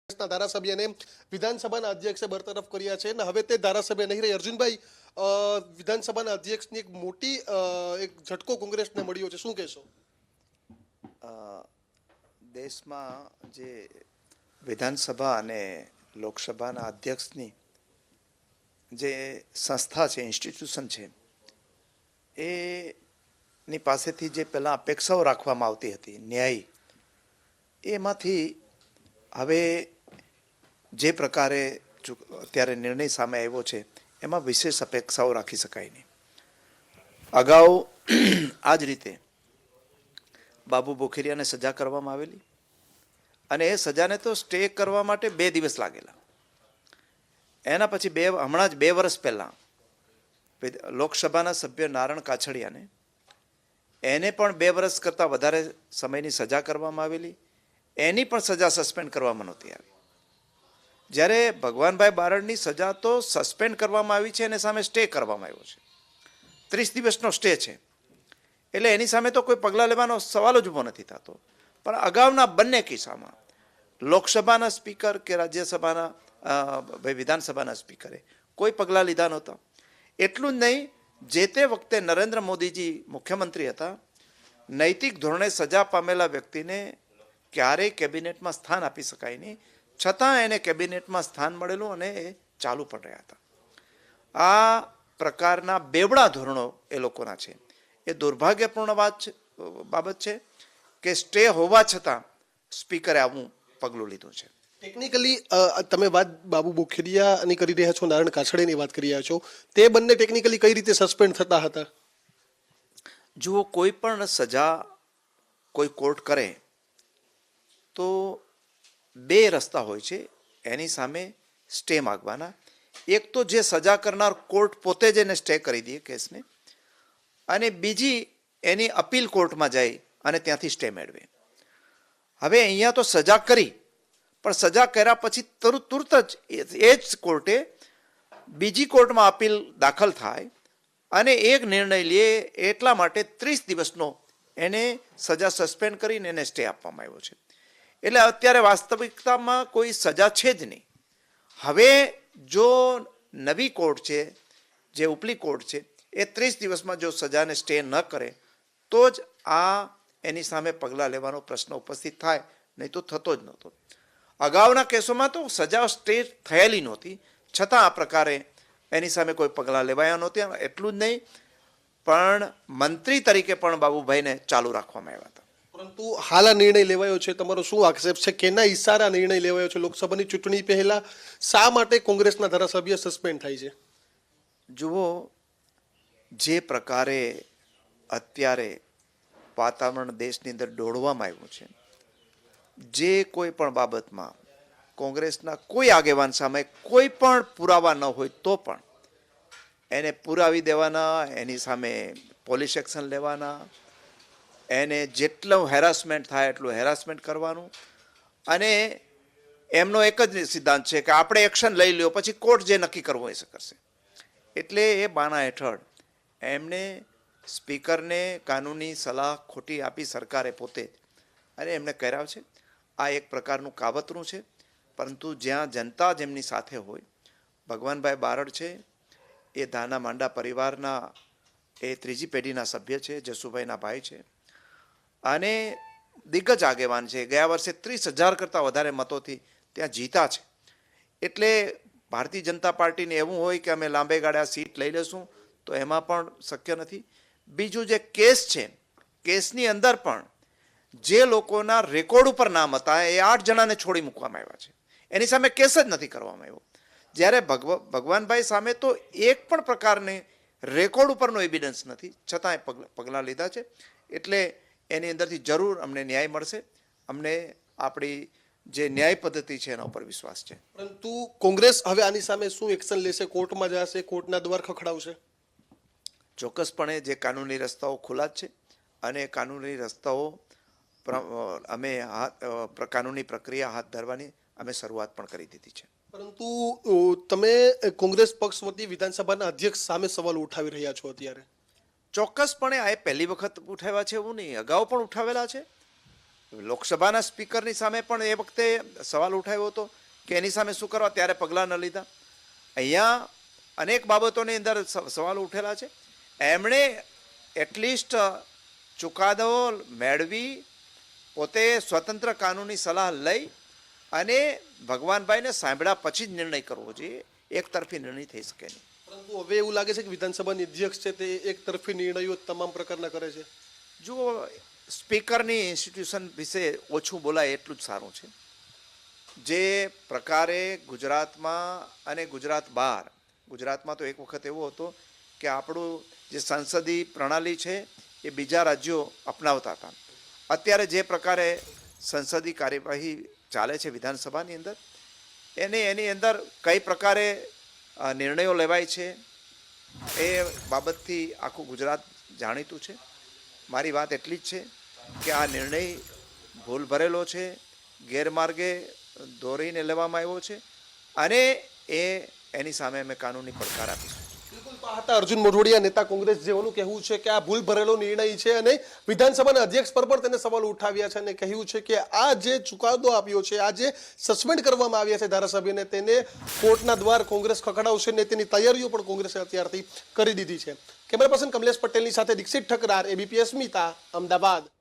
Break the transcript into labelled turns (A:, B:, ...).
A: ધારાસભ્યને વિધાનસભાના અધ્યક્ષે બરતરફ કર્યા છે અને હવે તે ધારાસભ્ય નહીં રહે. અર્જુનભાઈ, વિધાનસભાના અધ્યક્ષની એક મોટી એક ઝટકો કોંગ્રેસને મળ્યો છે, શું કહેશો?
B: દેશમાં જે વિધાનસભા અને લોકસભાના અધ્યક્ષની જે સંસ્થા છે, ઇન્સ્ટિટ્યુશન છે, એની પાસેથી જે પહેલાં અપેક્ષાઓ રાખવામાં આવતી હતી ન્યાયી, એમાંથી હવે જે પ્રકારે અત્યારે નિર્ણય સામે આવ્યો છે એમાં વિશેષ અપેક્ષાઓ રાખી શકાય નહીં. અગાઉ આ જ રીતે બાબુ બોખીરિયાને સજા કરવામાં આવેલી અને એ સજાને તો સ્ટે કરવા માટે 2 દિવસ લાગેલા. એના પછી હમણાં જ 2 વર્ષ પહેલાં લોકસભાના સભ્ય નારણ કાછડિયાને એને પણ 2 વર્ષ કરતાં વધારે સમયની સજા કરવામાં આવેલી. એની પણ સજા સસ્પેન્ડ કરવામાં નહોતી આવી. જ્યારે ભગવાનભાઈ બારડની સજા તો સસ્પેન્ડ કરવામાં આવી છે અને સામે સ્ટે કરવામાં આવ્યો છે. 30 દિવસનો સ્ટે છે, એટલે એની સામે તો કોઈ પગલાં લેવાનો સવાલ જ ઊભો નથી થતો. પણ અગાઉના બંને કિસ્સામાં લોકસભાના સ્પીકર કે રાજ્યસભાના વિધાનસભાના સ્પીકરે કોઈ પગલાં લીધા નહોતા. એટલું જ નહીં, જે તે વખતે નરેન્દ્ર મોદીજી મુખ્યમંત્રી હતા, નૈતિક ધોરણે સજા પામેલા વ્યક્તિને ક્યારેય કેબિનેટમાં સ્થાન આપી શકાય નહીં, છતાં એને કેબિનેટમાં સ્થાન મળેલું અને એ ચાલુ પણ રહ્યા હતા. આ પ્રકારના બેવડા ધોરણો એ લોકોના છે. એ દુર્ભાગ્યપૂર્ણ બાબત છે કે સ્ટે હોવા છતાં સ્પીકરે આવું પગલું લીધું છે.
A: ટેકનિકલી તમે વાત બાબુ બોખીરિયાની કરી રહ્યા છો, નારણ કાછડિયાની વાત કરી રહ્યા છો, તે બંને ટેકનિકલી કઈ રીતે સસ્પેન્ડ થતા હતા?
B: જુઓ, કોઈ પણ સજા કોઈ કોર્ટ કરે તો 2 રસ્તા હોય છે એની સામે સ્ટે માગવાના. એક તો જે સજા કરનાર કોર્ટ પોતે જ એને સ્ટે કરી દે કેસને, અને બીજી એની અપીલ કોર્ટમાં જાય અને ત્યાંથી સ્ટે મેળવે. હવે અહીંયા તો સજા કરી, પણ સજા કર્યા પછી તુરત જ એ જ કોર્ટે બીજી કોર્ટમાં અપીલ દાખલ થાય અને એક નિર્ણય લે. એટલા માટે 30 દિવસનો એને સજા સસ્પેન્ડ કરીને એને સ્ટે આપવામાં આવ્યો છે. એટલે અત્યારે વાસ્તવિકતામાં કોઈ સજા છે જ નહીં. હવે જો નવી કોર્ટ છે, જે ઉપલી કોર્ટ છે, એ 30 દિવસમાં જો સજાને સ્ટે ન કરે તો જ આ એની સામે પગલાં લેવાનો પ્રશ્ન ઉપસ્થિત થાય, નહીં તો થતો જ નહોતો. અગાઉના કેસોમાં તો સજા સ્ટે થયેલી નહોતી, છતાં આ પ્રકારે એની સામે કોઈ પગલાં લેવાયા નહોતા. એટલું જ નહીં, પણ મંત્રી તરીકે પણ બાબુભાઈને ચાલુ રાખવામાં આવ્યા હતા.
A: પરંતુ હાલ આ નિર્ણય લેવાયો છે, તમારો શું આક્ષેપ છે? કેના ઈશારા નિર્ણય લેવાયો છે? લોકસભાની ચૂંટણી પહેલા શા માટે કોંગ્રેસના ધારાસભ્ય સસ્પેન્ડ થાય છે?
B: જુઓ, જે પ્રકારે અત્યારે વાતાવરણ દેશની અંદર દોડવામાં આવ્યું છે, જે કોઈ પણ બાબતમાં કોંગ્રેસના કોઈ આગેવાન સામે કોઈ પણ પુરાવા ન હોય તો પણ એને પુરાવી દેવાના, એની સામે પોલીસ એક્શન લેવાના, એને જેટલું હેરાસમેન્ટ થાય એટલું હેરાસમેન્ટ કરવાનું. અને એમનો એક જ સિદ્ધાંત છે કે આપણે એક્શન લઈ લ્યો, પછી કોર્ટ જે નક્કી કરવું એ કરશે. એટલે એ બાના હેઠળ એમને સ્પીકરને કાનૂની સલાહ ખોટી આપી સરકારે પોતે, અને એમને કર્યા છે. આ એક પ્રકારનું કાવતરું છે. પરંતુ જ્યાં જનતા જેમની સાથે હોય, ભગવાનભાઈ બારડ છે, એ ધાના માંડા પરિવારના એ 3જી પેઢીના સભ્ય છે, જસુભાઈના ભાઈ છે અને દિગ્ગજ આગેવાન છે. ગયા વર્ષે 30,000 કરતાં વધારે મતોથી ત્યાં જીતા છે. એટલે ભારતીય જનતા પાર્ટીને એવું હોય કે અમે લાંબે ગાળે આ સીટ લઈ લેશું, તો એમાં પણ શક્ય નથી. બીજું જે કેસ છે, કેસની અંદર પણ જે લોકોના રેકોર્ડ ઉપર નામ હતા એ 8 જણાને છોડી મૂકવામાં આવ્યા છે. એની સામે કેસ જ નથી કરવામાં આવ્યો. જ્યારે ભગવાનભાઈ સામે તો એક પણ પ્રકારની રેકોર્ડ ઉપરનો એવિડન્સ નથી, છતાં એ પગલાં લીધા છે. એટલે એની અંદરથી જરૂર અમને ન્યાય મળશે. અમને આપણી જે ન્યાય પદ્ધતિ છે એના ઉપર વિશ્વાસ છે.
A: પરંતુ કોંગ્રેસ હવે આની સામે શું એક્શન લેશે? કોર્ટમાં જશે, કોર્ટના દ્વાર ખખડાવશે?
B: ચોક્કસપણે જે કાનૂની રસ્તાઓ ખુલ્લા જ છે અને કાનૂની રસ્તાઓ અમે કાનૂની પ્રક્રિયા હાથ ધરવાની અમે શરૂઆત પણ કરી દીધી છે.
A: પરંતુ તમે કોંગ્રેસ પક્ષ વતી વિધાનસભાના અધ્યક્ષ સામે સવાલ ઉઠાવી રહ્યા છો અત્યારે?
B: ચોક્કસપણે આ પહેલી વખત ઉઠાવ્યા છે એવું નહીં, અગાઉ પણ ઉઠાવેલા છે. લોકસભાના સ્પીકરની સામે પણ એ વખતે સવાલ ઉઠાવ્યો હતો કે એની સામે શું કરવા, ત્યારે પગલાં ન લીધા. અહીંયા અનેક બાબતોની અંદર સવાલ ઉઠેલા છે. એમણે એટલીસ્ટ ચુકાદો મેળવી પોતે સ્વતંત્ર કાનૂની સલાહ લઈ અને ભગવાનભાઈને સાંભળ્યા પછી જ નિર્ણય કરવો જોઈએ. એક તરફી નિર્ણય થઈ શકે નહીં.
A: પરંતુ હવે એવું લાગે છે કે વિધાનસભાની અધ્યક્ષ છે તે એક તરફી નિર્ણયો તમામ પ્રકારના કરે છે.
B: જુઓ, સ્પીકરની ઇન્સ્ટિટ્યુશન વિશે ઓછું બોલાય એટલું જ સારું છે. જે પ્રકારે ગુજરાતમાં અને ગુજરાત બહાર, ગુજરાતમાં તો એક વખત એવો હતો કે આપણું જે સંસદીય પ્રણાલી છે એ બીજા રાજ્યો અપનાવતા હતા. અત્યારે જે પ્રકારે સંસદીય કાર્યવાહી ચાલે છે વિધાનસભાની અંદર, એની અંદર કઈ પ્રકારે નિર્ણયો લેવાય છે એ બાબતથી આખું ગુજરાત જાણીતું છે. મારી વાત એટલી જ છે કે આ નિર્ણય ભૂલ ભરેલો છે, ગેરમાર્ગે દોરીને લેવામાં આવ્યો છે અને એની સામે અમે કાનૂની પડકાર આપીશું.
A: બિલકુલ, તો આ હતા અર્જુન મોઢવાડિયા, નેતા કોંગ્રેસ, જેઓનું કહેવું છે કે આ ભૂલ ભરેલો નિર્ણય છે અને વિધાનસભાના અધ્યક્ષ પર પણ તેને સવાલ ઉઠાવ્યા છે અને કહ્યું છે કે આ જે ચુકાદો આપ્યો છે, આ જે સસ્પેન્ડ કરવામાં આવ્યા છે ધારાસભ્યને, તેને કોર્ટના દ્વાર કોંગ્રેસ ખખડાવશે ને તેની તૈયારીઓ પણ કોંગ્રેસે અત્યારથી કરી દીધી છે. કેમેરા પર્સન કમલેશ પટેલની સાથે દીક્ષિત ઠકરાર, ABP અસ્મિતા, અમદાવાદ.